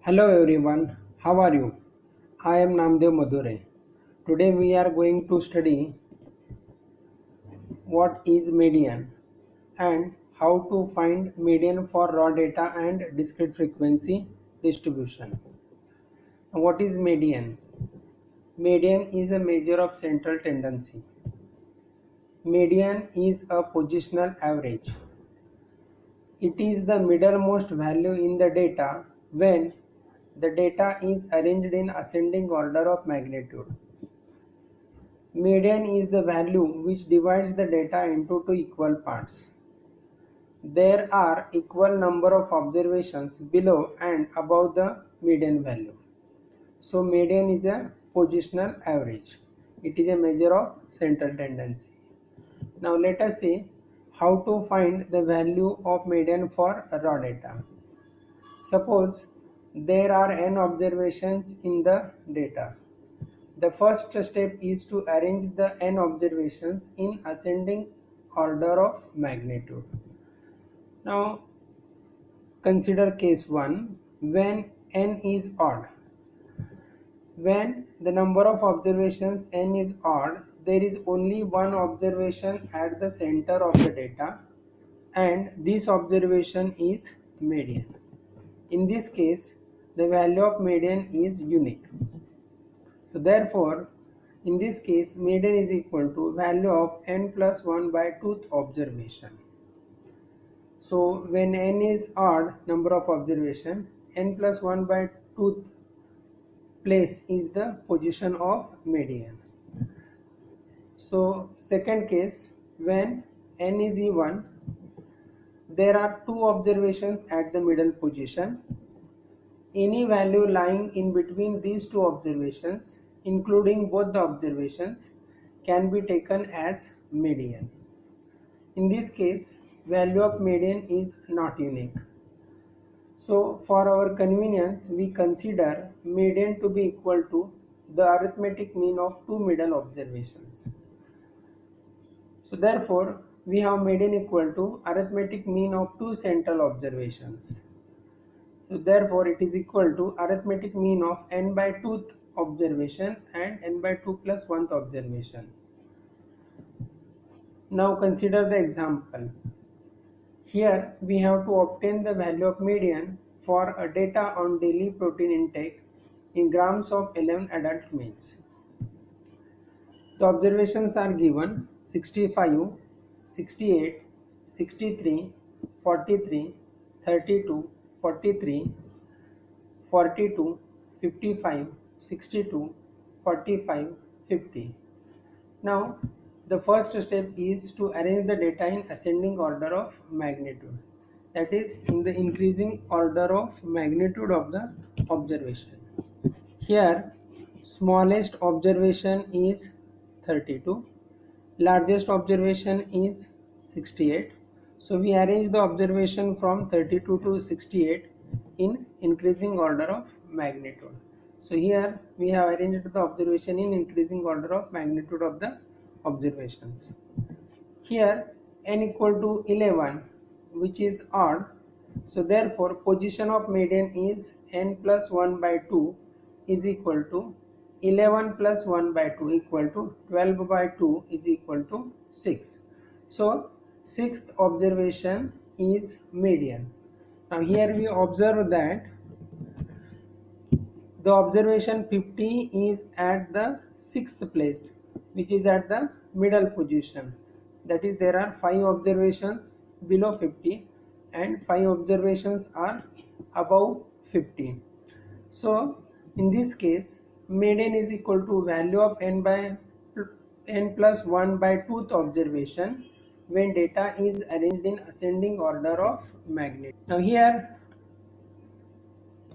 Hello everyone, how are you? I am Namdev Madure. Today we are going to study what is median and how to find median for raw data and discrete frequency distribution. What is median? Median is a measure of central tendency. Median is a positional average. It is the middlemost value in the data when the data is arranged in ascending order of magnitude. Median is the value which divides the data into two equal parts. There are equal number of observations below and above the median value. So median is a positional average. It is a measure of central tendency. Now let us see how to find the value of median for raw data. Suppose there are n observations in the data. The first step is to arrange the n observations in ascending order of magnitude. Now consider case 1 when n is odd. When the number of observations n is odd, there is only one observation at the center of the data and this observation is median. In this case, the value of median is unique. So therefore, in this case, median is equal to value of n plus 1 by 2th observation. So when n is odd number of observation, n plus 1 by 2th place is the position of median. So second case, when n is even, there are two observations at the middle position. Any value lying in between these two observations, including both the observations, can be taken as median. In this case, value of median is not unique. So for our convenience, we consider median to be equal to the arithmetic mean of two middle observations. So therefore, we have median equal to arithmetic mean of two central observations. So therefore, it is equal to arithmetic mean of n by 2th observation and n by 2 plus 1th observation. Now consider the example. Here we have to obtain the value of median for a data on daily protein intake in grams of 11 adult males. The observations are given 65, 68, 63, 43, 32, 43, 42, 55, 62, 45, 50. Now the first step is to arrange the data in ascending order of magnitude, that is in the increasing order of magnitude of the observation. Here smallest observation is 32, largest observation is 68. So we arrange the observation from 32 to 68 in increasing order of magnitude. So here we have arranged the observation in increasing order of magnitude of the observations. Here n equal to 11, which is odd. So therefore position of median is n plus 1 by 2 is equal to 11 plus 1 by 2 equal to 12 by 2 is equal to 6. So sixth observation is median. Now here we observe that the observation 50 is at the sixth place, which is at the middle position. That is, there are 5 observations below 50 and 5 observations are above 50. So in this case, median is equal to value of n plus 1 by 2th observation when data is arranged in ascending order of magnitude. Now here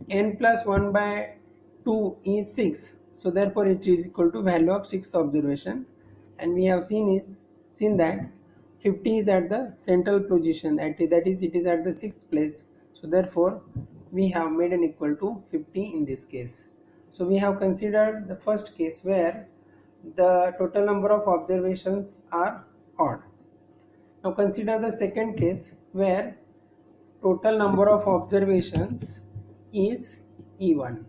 n plus 1 by 2 is 6, so therefore it is equal to value of 6th observation, and we have seen that 50 is at the central position, that is it is at the 6th place, so therefore we have made an equal to 50 in this case. So we have considered the first case where the total number of observations are odd. Now consider the second case where total number of observations is E1.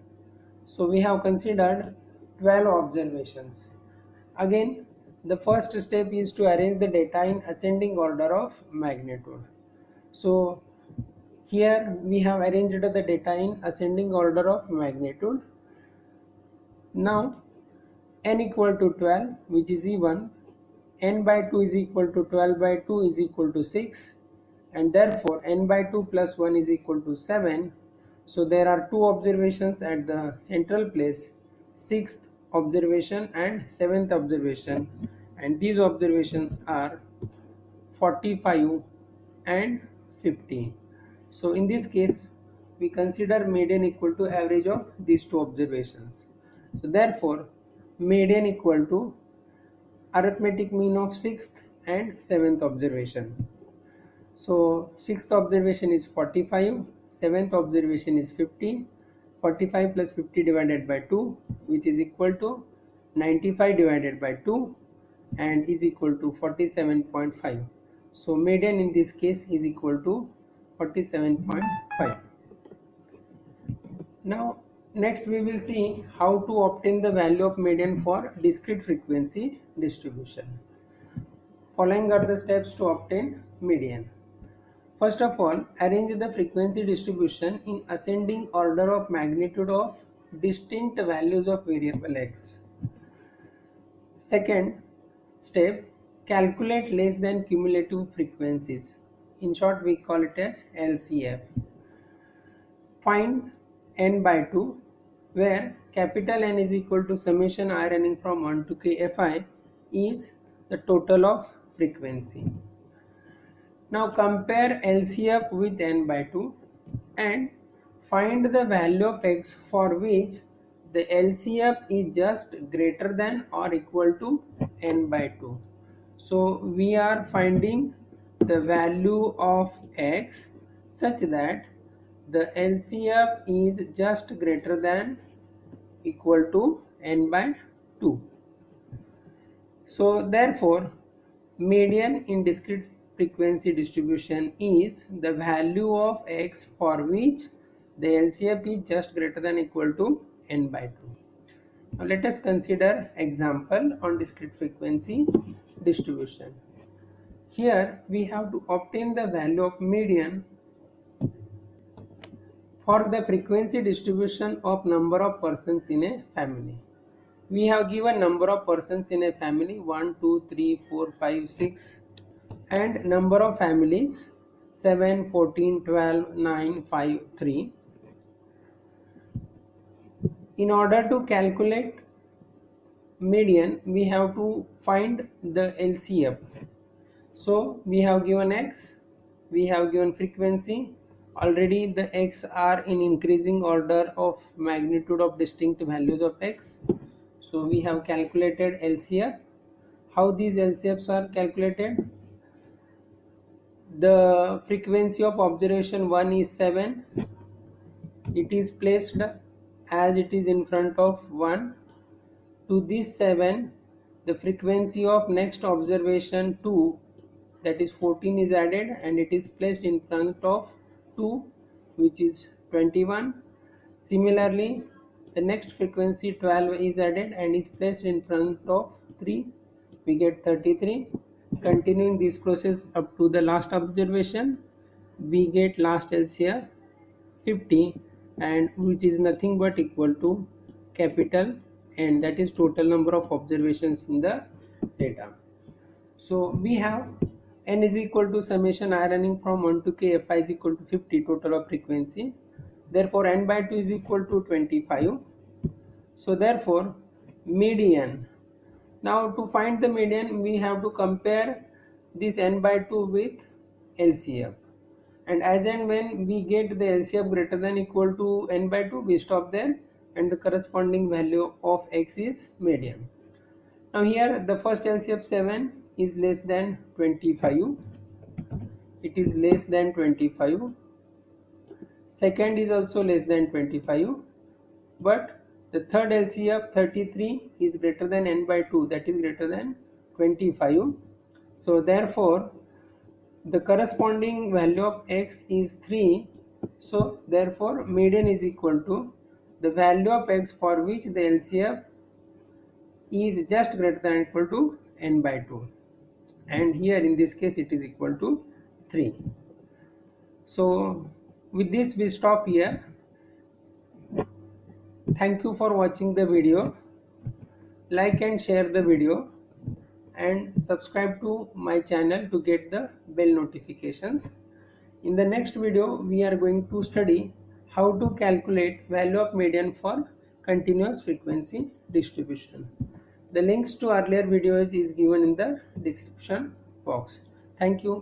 So we have considered 12 observations. Again, the first step is to arrange the data in ascending order of magnitude. So here we have arranged the data in ascending order of magnitude. Now n equal to 12, which is E1, n by 2 is equal to 12 by 2 is equal to 6, and therefore n by 2 plus 1 is equal to 7. So there are two observations at the central place, 6th observation and 7th observation, and these observations are 45 and 50. So in this case we consider median equal to average of these two observations. So therefore median equal to arithmetic mean of 6th and 7th observation. So 6th observation is 45, 7th observation is 50. 45 plus 50 divided by 2, which is equal to 95 divided by 2, and is equal to 47.5. So median in this case is equal to 47.5. Now next we will see how to obtain the value of median for discrete frequency distribution. Following are the steps to obtain median. First of all, arrange the frequency distribution in ascending order of magnitude of distinct values of variable x. Second step, calculate less than cumulative frequencies. In short, we call it as LCF. Find n by 2, where capital N is equal to summation I running from 1 to k fi is the total of frequency. Now compare LCF with n by 2 and find the value of x for which the LCF is just greater than or equal to n by 2. So we are finding the value of x such that the LCF is just greater than equal to n by 2. So therefore median in discrete frequency distribution is the value of x for which the LCF is just greater than equal to n by 2. Now let us consider example on discrete frequency distribution. Here we have to obtain the value of median for the frequency distribution of number of persons in a family. We have given number of persons in a family 1, 2, 3, 4, 5, 6 and number of families 7, 14, 12, 9, 5, 3. In order to calculate median, we have to find the LCF. So we have given x, we have given frequency. Already the x are in increasing order of magnitude of distinct values of x. So we have calculated LCF. How these LCFs are calculated? The frequency of observation 1 is 7. It is placed as it is in front of 1. To this 7, the frequency of next observation 2, that is 14, is added and it is placed in front of 2, which is 21. Similarly, the next frequency 12 is added and is placed in front of 3, we get 33. Continuing this process up to the last observation, we get last LCF 50, and which is nothing but equal to capital N, that is total number of observations in the data. So we have n is equal to summation I running from 1 to k fi is equal to 50 total of frequency. Therefore n by 2 is equal to 25. So therefore median. Now to find the median we have to compare this n by 2 with LCF. And as and when we get the LCF greater than equal to n by 2, we stop there and the corresponding value of x is median. Now here the first LCF 7 is less than 25. It is less than 25. Second is also less than 25. But the third LCF 33 is greater than n by 2, that is greater than 25. So therefore the corresponding value of x is 3. So therefore median is equal to the value of x for which the LCF is just greater than or equal to n by 2, and here in this case it is equal to 3. So with this we stop here. Thank you for watching the video. Like and share the video and subscribe to my channel to get the bell notifications. In the next video we are going to study how to calculate value of median for continuous frequency distribution. The links to earlier videos is given in the description box. Thank you.